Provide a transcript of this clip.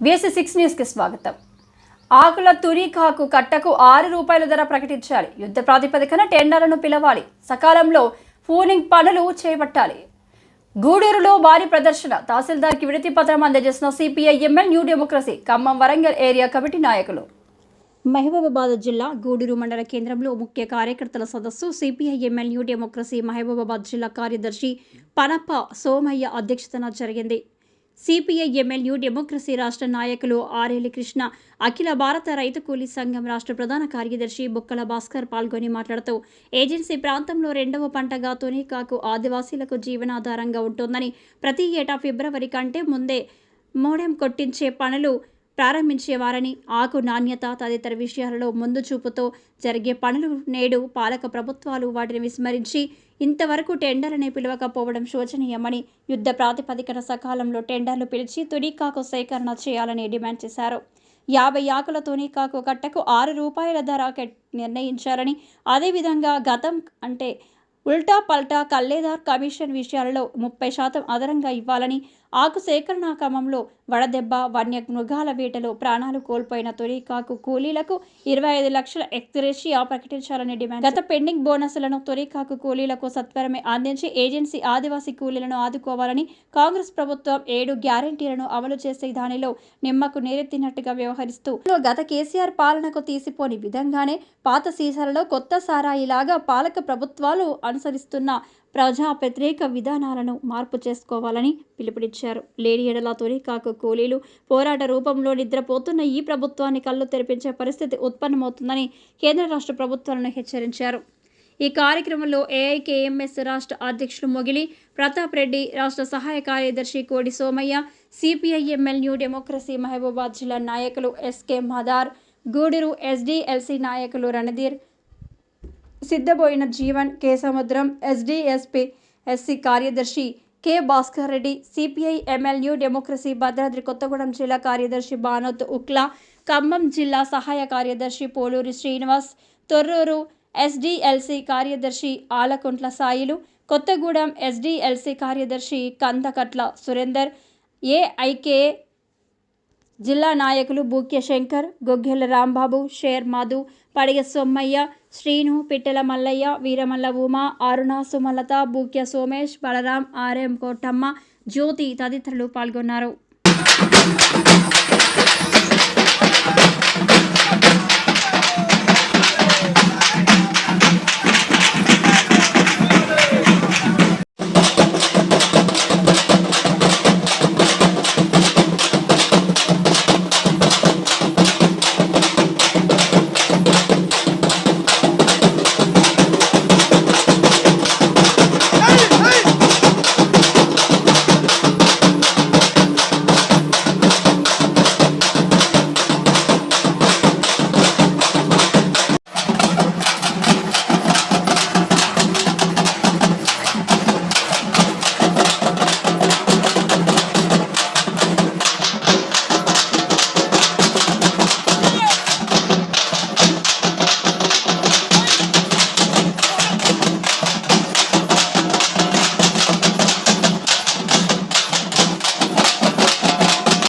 VS6 న్యూస్కి స్వాగతం. ఆకుల తురికాకు కట్టకు 6 రూపాయల ధర ప్రకటించాలి. యుద్ధ ప్రాతిపదికన టెండర్లను పిలవాలి. సకాలంలో ఫోనింగ్ పనులు చేపట్టాలి. గూడూరులో భారీ ప్రదర్శన. తహసీల్దార్కి వినతి పత్రం అందజేసిన CPI-ML new democracy Khammam Warangal area committee నాయకులు. మహబూబాబాద్ జిల్లా గూడూరు మండల కేంద్రంలో ముఖ్య కార్యకర్తల సదస్సు CPI-ML న్యూ డెమోక్రసీ మహబూబాబాద్ జిల్లా కార్యదర్శి పనప్ప సోమయ్య అధ్యక్షతన జరిగింది. CPI-ML న్యూ డెమోక్రసీ రాష్ట్ర నాయకులు ఆరేలి కృష్ణ, అఖిల భారత రైతు కూలీ సంఘం రాష్ట్ర ప్రధాన కార్యదర్శి బుక్కల భాస్కర్ పాల్గొని మాట్లాడుతూ ఏజెన్సీ ప్రాంతంలో 2వ పంటగా తునికాకు ఆదివాసీలకు జీవనాధారంగా ఉంటుందని, ప్రతి ఏటా ఫిబ్రవరి కంటే ముందే మోడెం కొట్టించే పనులు ప్రారంభించేవారని, ఆకు నాణ్యత తదితర విషయాలలో ముందు చూపుతో జరిగే పనులు నేడు పాలక ప్రభుత్వాలు వాటిని విస్మరించి ఇంతవరకు టెండర్లని పిలవకపోవడం శోచనీయమని, యుద్ధ ప్రాతిపదికన సకాలంలో టెండర్లు పిలిచి తునికాకు సేకరణ చేయాలని డిమాండ్ చేశారు. 50 ఆకుల తునికాకు కట్టకు 6 రూపాయల ధర నిర్ణయించారని, అదేవిధంగా గతం అంటే ఉల్టా పల్టా కల్లేదార్ కమిషన్ విషయాలలో 30% అదనంగా ఇవ్వాలని, ఆకు సేకరణ క్రమంలో వడదెబ్బ, వన్య మృగాల వేటలో ప్రాణాలు కోల్పోయిన తునికాకు కూలీలకు 25 లక్షల ఎక్స్గ్రేషియా ప్రకటించాలని డిమాండ్. గత పెండింగ్ బోనస్లను తునికాకు కూలీలకు సత్వరమే అందించి ఏజెన్సీ ఆదివాసీ కూలీలను ఆదుకోవాలని, కాంగ్రెస్ ప్రభుత్వం 7 గ్యారెంటీలను అమలు చేసే దానిలో నిమ్మకు నీరెత్తినట్టుగా వ్యవహరిస్తూ గత కేసీఆర్ పాలనకు తీసిపోని విధంగానే పాత సీసాలలో కొత్త సారాయిలాగా పాలక ప్రభుత్వాలు అనుసరిస్తున్న ప్రజా వ్యతిరేక విధానాలను మార్పు చేసుకోవాలని పిలుపునిచ్చారు. లేని ఎడల తునికాకు కూలీలు పోరాట రూపంలో నిద్రపోతున్న ఈ ప్రభుత్వాన్ని కళ్ళు తెరిపించే పరిస్థితి ఉత్పన్నమవుతుందని కేంద్ర రాష్ట్ర ప్రభుత్వాలను హెచ్చరించారు. ఈ కార్యక్రమంలో AIKMS రాష్ట్ర అధ్యక్షులు మొగిలి ప్రతాప్ రెడ్డి, రాష్ట్ర సహాయ కార్యదర్శి కోడి Somayya, CPI-ML new democracy Mahabubabad జిల్లా నాయకులు SK మదార్, గూడూరు SDLC నాయకులు రణధీర్, సిద్ధబోయిన జీవన్, K సముద్రం, SDSP-SC కార్యదర్శి K Bhaskar Reddy, CPI-ML new democracy Bhadradri Kothagudem జిల్లా కార్యదర్శి బానోత్ ఉక్లా, ఖమ్మం జిల్లా సహాయ కార్యదర్శి పోలూరి శ్రీనివాస్, తొర్రూరు SDLC కార్యదర్శి ఆలకుంట్ల సాయిలు, కొత్తగూడెం SDLC కార్యదర్శి కందకట్ల సురేందర్, AIK జిల్లా నాయకులు బూక్య శంకర్, గొగ్గెల రాంబాబు, షేర్ మాధు, పడిగ సొమ్మయ్య, శ్రీను, పిట్టెల మల్లయ్య, వీరమల్ల ఉమా, అరుణ, సుమలత, బూక్య సోమేష్, బలరాం, RM కోటమ్మ, జ్యోతి తదితరులు పాల్గొన్నారు.